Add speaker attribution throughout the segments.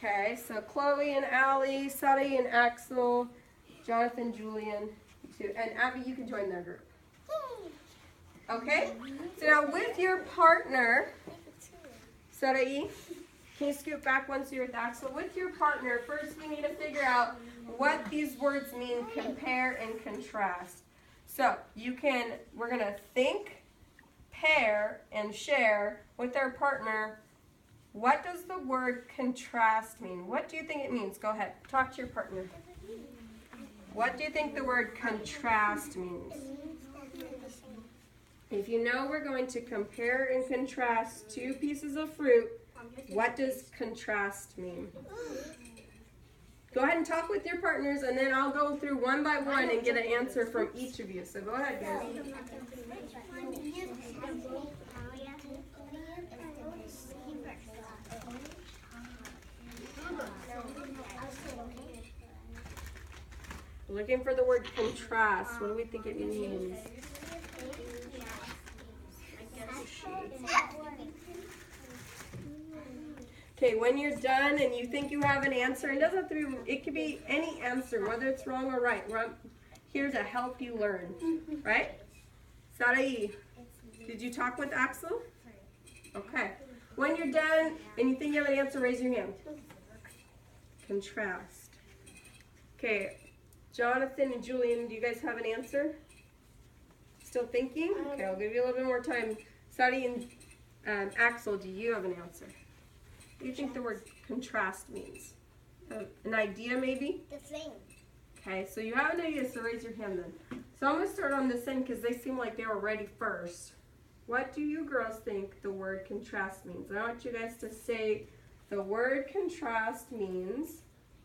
Speaker 1: Okay, so Chloe and Allie, Sadie and Axel, Jonathan, Julian, you two, and Abby, you can join their group. Okay? So now with your partner, Sadie, can you scoot back once you're with Axel? With your partner, first we need to figure out what these words mean, compare and contrast. So we're going to think, pair, and share with our partner. What does the word contrast mean? What do you think it means? Go ahead, talk to your partner. What do you think the word contrast means? If you know we're going to compare and contrast two pieces of fruit, what does contrast mean? Go ahead and talk with your partners, and then I'll go through one by one and get an answer from each of you. So go ahead, guys. Looking for the word contrast. What do we think it means? Okay, when you're done and you think you have an answer, it doesn't have to be, it could be any answer, whether it's wrong or right. We're here to help you learn, right? Sarai, did you talk with Axel? Okay. When you're done and you think you have an answer, raise your hand. Contrast. Okay, Jonathan and Julian, do you guys have an answer? Still thinking? Okay, I'll give you a little bit more time. Sarai and Axel, do you have an answer? What do you think the word contrast means? An idea maybe?
Speaker 2: The same.
Speaker 1: Okay, so you have an idea, so raise your hand then. So I'm going to start on this end because they seem like they were ready first. What do you girls think the word contrast means? I want you guys to say the word contrast means.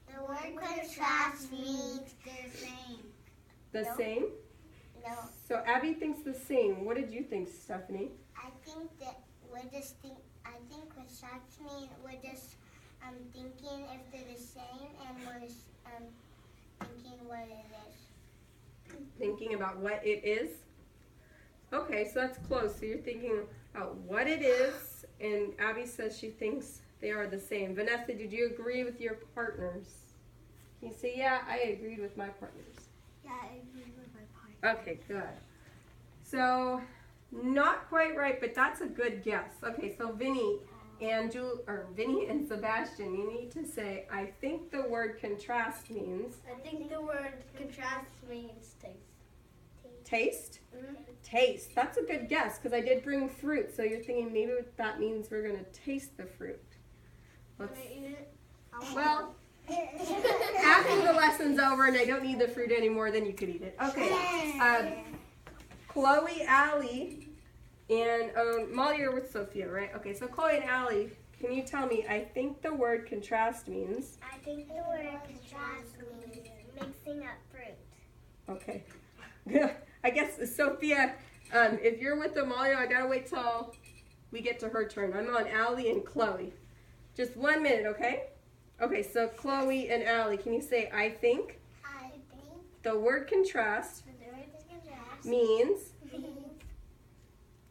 Speaker 2: The word contrast means the same.
Speaker 1: The
Speaker 2: No.
Speaker 1: same?
Speaker 2: No.
Speaker 1: So Abby thinks the same. What did you think, Stephanie?
Speaker 2: I think that I think contrast means we're just thinking if they're the same, and we're thinking what it is.
Speaker 1: Thinking about what it is? Okay, so that's close. So you're thinking about what it is, and Abby says she thinks they are the same. Vanessa, did you agree with your partners? Can you say, yeah, I agreed with my partners?
Speaker 2: Yeah, I agree with my partner.
Speaker 1: Okay, good. So, not quite right, but that's a good guess. Okay, so Vinny and Sebastian, you need to say, I think the word contrast means.
Speaker 2: I think the word contrast means taste.
Speaker 1: Taste?
Speaker 2: Mm-hmm.
Speaker 1: Taste. That's a good guess because I did bring fruit, so you're thinking maybe that means we're going to taste the fruit.
Speaker 2: Can I eat it?
Speaker 1: Well, after the lesson's over and I don't need the fruit anymore, then you could eat it. Okay. Chloe, Allie, and Molly, you're with Sophia, right? Okay, so Chloe and Allie, can you tell me, I think the word contrast means?
Speaker 2: I think the word contrast means mixing up fruit.
Speaker 1: Okay. I guess, Sophia, if you're with Amalia, I gotta wait till we get to her turn. I'm on Allie and Chloe. Just 1 minute, okay? Okay, so Chloe and Allie, can you say, I think?
Speaker 2: I think
Speaker 1: The word contrast
Speaker 2: the word contrast
Speaker 1: means,
Speaker 2: means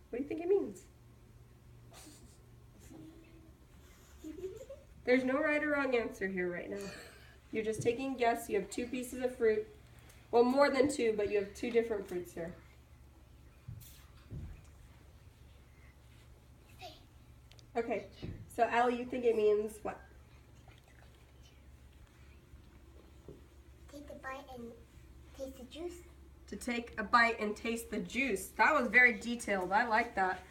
Speaker 1: what do you think it means? There's no right or wrong answer here right now. You're just taking a guess. You have two pieces of fruit. Well, more than two, but you have two different fruits here. Okay, so Allie, you think it means what?
Speaker 2: take a bite and taste the juice.
Speaker 1: To take a bite and taste the juice. That was very detailed. I like that.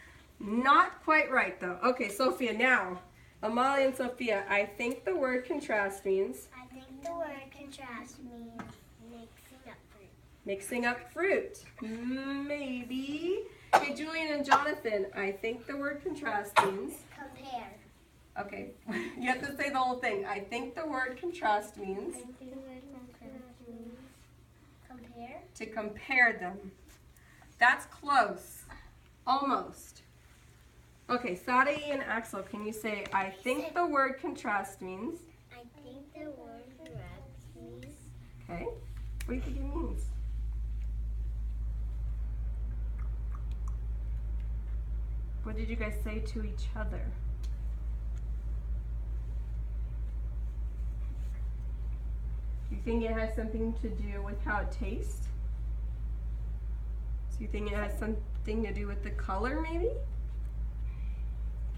Speaker 1: Not quite right, though. Okay, Sophia, now, Amalia and Sophia, I think the word contrast means
Speaker 2: I think the word contrast means mixing up fruit.
Speaker 1: mixing up fruit. Maybe. Okay, Julian and Jonathan, I think the word contrast means,
Speaker 2: Compare.
Speaker 1: okay, you have to say the whole thing. I think the word contrast means
Speaker 2: I think the word contrast means compare.
Speaker 1: to compare them. That's close. Almost. Okay, Sadie and Axel, can you say, I think the word contrast means?
Speaker 2: I think the word contrast means
Speaker 1: Okay, what do you think it means? What did you guys say to each other? Do you think it has something to do with how it tastes? So you think it has something to do with the color, maybe?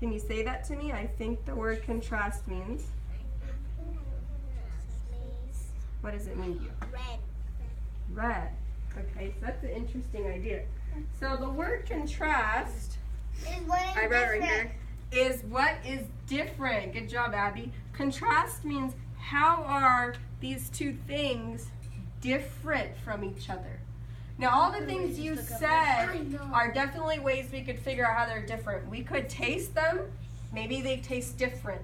Speaker 1: Can you say that to me? I think the word contrast means. What does it mean to you?
Speaker 2: Red.
Speaker 1: Red. Okay, so that's an interesting idea. So the word contrast, I wrote it right here, is what is different. Good job, Abby. Contrast means how are these two things different from each other. Now, all the things you said are definitely ways we could figure out how they're different. We could taste them. Maybe they taste different.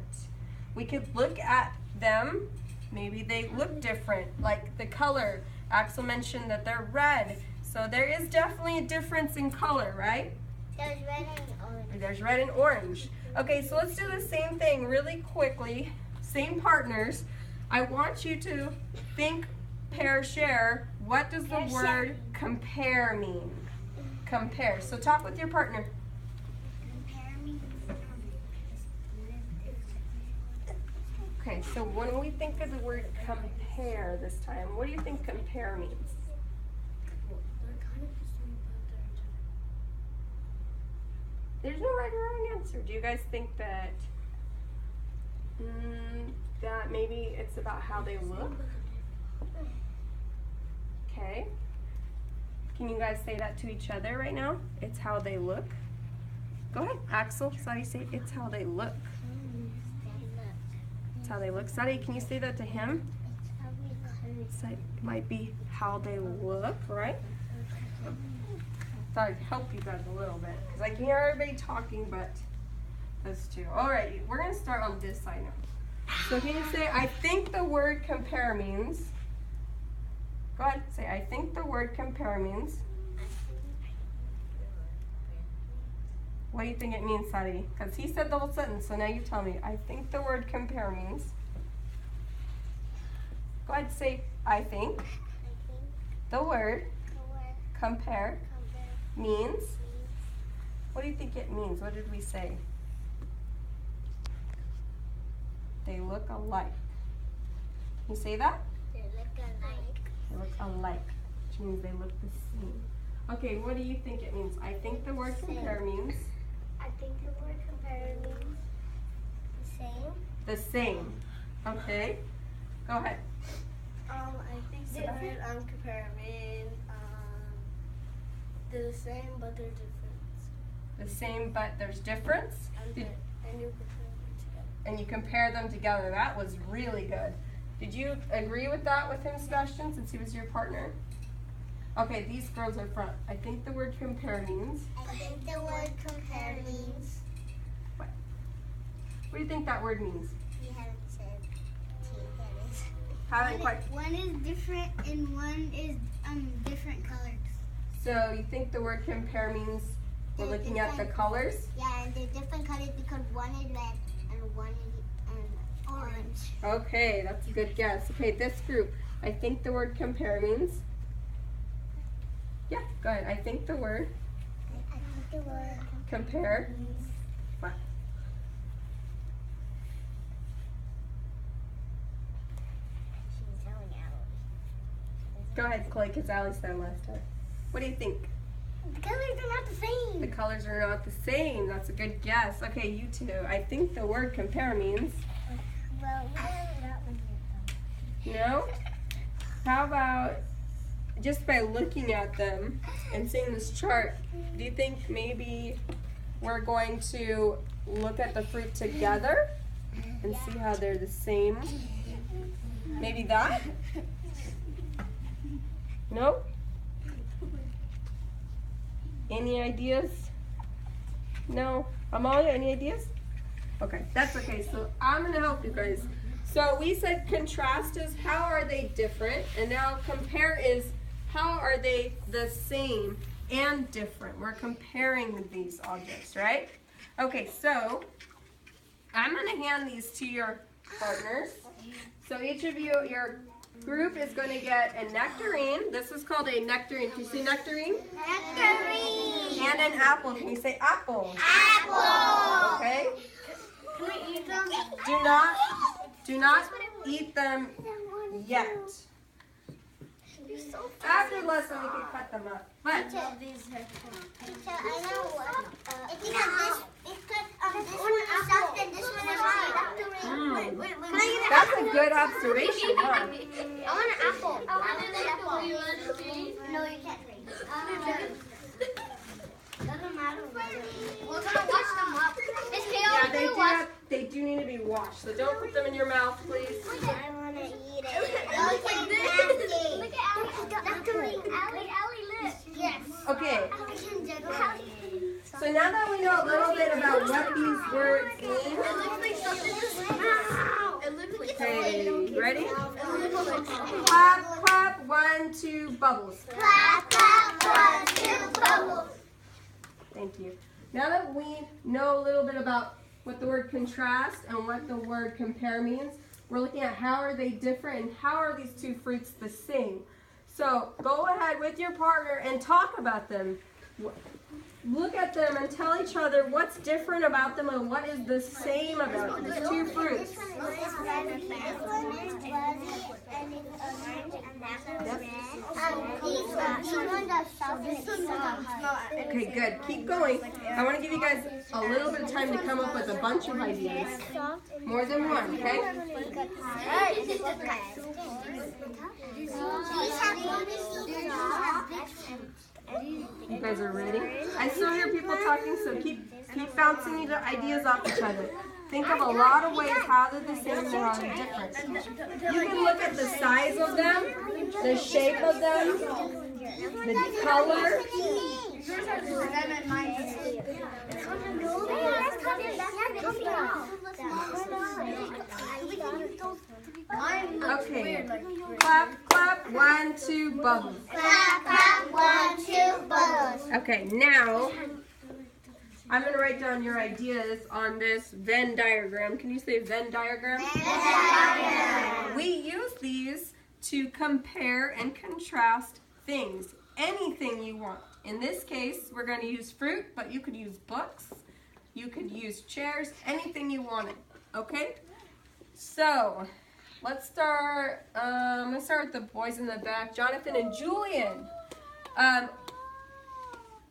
Speaker 1: We could look at them. Maybe they look different, like the color. Axel mentioned that they're red. So there is definitely a difference in color, right?
Speaker 2: There's red and orange.
Speaker 1: There's red and orange. Okay, so let's do the same thing really quickly. Same partners. I want you to think, pair, share. What does the word compare mean? Compare. So talk with your partner.
Speaker 2: Compare means
Speaker 1: Okay, so when we think of the word compare this time, what do you think compare means? There's no right or wrong answer. Do you guys think that that maybe it's about how they look? Okay. Can you guys say that to each other right now? It's how they look. Go ahead, Axel. Sadie, say it's how they look. It's how they look. Sadie, can you say that to him? So it might be how they look, right? Thought I'd help you guys a little bit because I can hear everybody talking, but those two. All right, we're gonna start on this side now. So can you say, I think the word compare means? Go ahead, say, I think the word compare means. What do you think it means, Sadie? Because he said the whole sentence, so now you tell me. I think the word compare means. Go ahead, say, I think the word compare means. What do you think it means? What did we say? They look alike. Can you say that?
Speaker 2: They look alike.
Speaker 1: They look alike, which means they look the same. Okay, what do you think it means? I think the word compare means.
Speaker 2: I think the word compare means the same.
Speaker 1: The same. Okay. Go ahead.
Speaker 3: I think the word compare means they're the same but they're different.
Speaker 1: The same, but there's difference.
Speaker 3: And
Speaker 1: You compare them together. That was really good. Did you agree with that with him, Sebastian, since he was your partner? Okay, these girls are front. I think the word compare means.
Speaker 2: I think the word compare means.
Speaker 1: What? What do you think that word means?
Speaker 2: We haven't said
Speaker 1: Haven't quite.
Speaker 2: One is different and one is different colors.
Speaker 1: So you think the word compare means we're looking at the colors?
Speaker 2: Yeah, and they're different colors because one is red and one is orange.
Speaker 1: Okay, that's a good guess. Okay, this group. I think the word compare means. Yeah, go ahead. I think the word
Speaker 2: I think the word
Speaker 1: compare.
Speaker 2: means.
Speaker 1: What?
Speaker 2: She's telling Allie.
Speaker 1: Go ahead, Clay, because Allie said last time. What do you think?
Speaker 2: The colors are not the same.
Speaker 1: The colors are not the same. That's a good guess. Okay, you two. I think the word compare means.
Speaker 2: Well, we haven't got one yet
Speaker 1: No? How about just by looking at them and seeing this chart, do you think maybe we're going to look at the fruit together and see how they're the same? Maybe that? No? Any ideas? No? Amalia, any ideas? Okay, that's okay. So I'm going to help you guys. So we said contrast is how are they different, and now compare is how are they the same and different. We're comparing these objects, right? Okay, so I'm going to hand these to your partners. So each of you, your group is going to get a nectarine. This is called a nectarine. Can you say nectarine?
Speaker 2: Nectarine.
Speaker 1: And an apple. Can you say apple?
Speaker 2: Apple.
Speaker 1: Okay.
Speaker 2: Can we eat them?
Speaker 1: Do not eat them yet. After the lesson, we can cut them up. But
Speaker 2: Teacher, I know what. It's because this one is soft and this one is hard.
Speaker 1: that's a good observation, huh?
Speaker 2: I want an apple. I want an apple. No, you can't. Doesn't matter. We're gonna wash them up.
Speaker 1: Yeah, they do need to be washed. So don't put them in your mouth, please.
Speaker 2: I want to eat it. It looks like nasty. Look at Allie. Allie, look. Yes.
Speaker 1: Okay. So now that we know a little bit about what these words mean, okay, ready? Clap, clap, 1, 2, bubbles.
Speaker 2: Clap, clap, 1, 2, bubbles.
Speaker 1: Thank you. Now that we know a little bit about what the word contrast and what the word compare means, we're looking at how are they different and how are these two fruits the same. So go ahead with your partner and talk about them. Look at them and tell each other what's different about them and what is the same about these two fruits.
Speaker 2: This one is fuzzy and it's orange and that one's red. These ones are soft and soft.
Speaker 1: Okay, good. Keep going. I want to give you guys a little bit of time to come up with a bunch of ideas. More than one, okay? You guys are ready? I still hear people talking, so keep bouncing these ideas off each other. Think of a lot of ways how they're the same and how they're different. You can look at the size of them, the shape of them, the color. Okay. Clap, clap, 1, 2, bubbles.
Speaker 2: Clap, clap, 1, 2, bubbles.
Speaker 1: Okay, now I'm going to write down your ideas on this Venn diagram. Can you say Venn diagram? We use these to compare and contrast things, anything you want. In this case, we're going to use fruit, but you could use books, you could use chairs, anything you wanted, okay? So, let's start, I'm going to start with the boys in the back, Jonathan and Julian.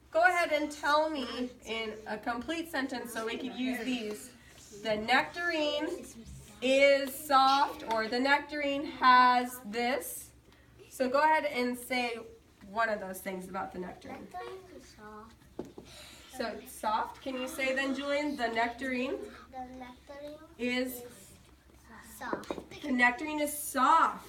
Speaker 1: Go ahead and tell me in a complete sentence so we could use these. The nectarine is soft, or the nectarine has this. So go ahead and say one of those things about the nectarine. So it's soft. Can you say then, Julian, the nectarine is
Speaker 2: Soft.
Speaker 1: the nectarine is soft.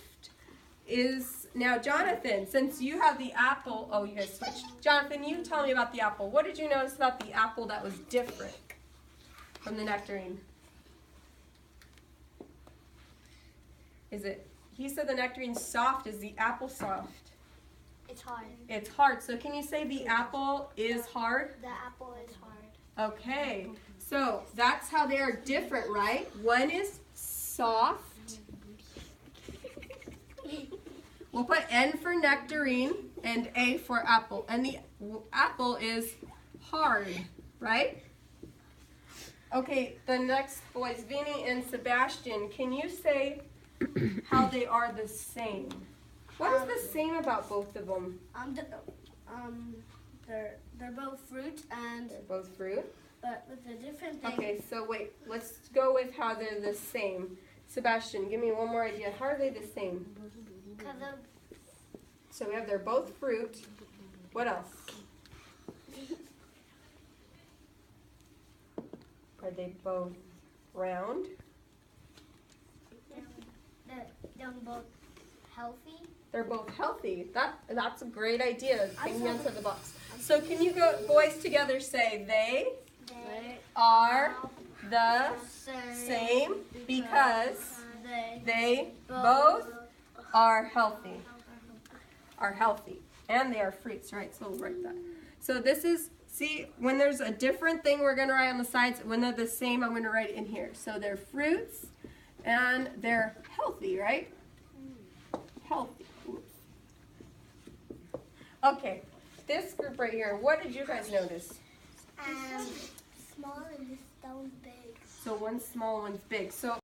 Speaker 1: Now, Jonathan, since you have the apple, oh, you guys switched. Jonathan, you tell me about the apple. What did you notice about the apple that was different from the nectarine? He said the nectarine's soft. Is the apple soft?
Speaker 2: It's hard.
Speaker 1: It's hard. So can you say the apple is hard?
Speaker 2: The apple is hard.
Speaker 1: Okay. So that's how they are different, right? One is soft. We'll put N for nectarine and A for apple. And the apple is hard, right? Okay, the next boys, Vinny and Sebastian, can you say how they are the same? What is the same about both of them?
Speaker 3: They're both fruit and
Speaker 1: They're both fruit.
Speaker 3: but with a different thing.
Speaker 1: Okay, so wait, let's go with how they're the same. Sebastian, give me one more idea. How are they the same? So we have they're both fruit. What else? Are they both round?
Speaker 2: They're both healthy.
Speaker 1: They're both healthy. That's a great idea. Thinking outside the box. So can you go boys together say they are the same because they both are healthy. And they are fruits, right? So we'll write that. So this is, see, when there's a different thing we're going to write on the sides, when they're the same, I'm going to write it in here. So they're fruits and they're healthy, right? Healthy. Okay, this group right here, what did you guys notice?
Speaker 2: Small and this one's big.
Speaker 1: So one's small, one's big. So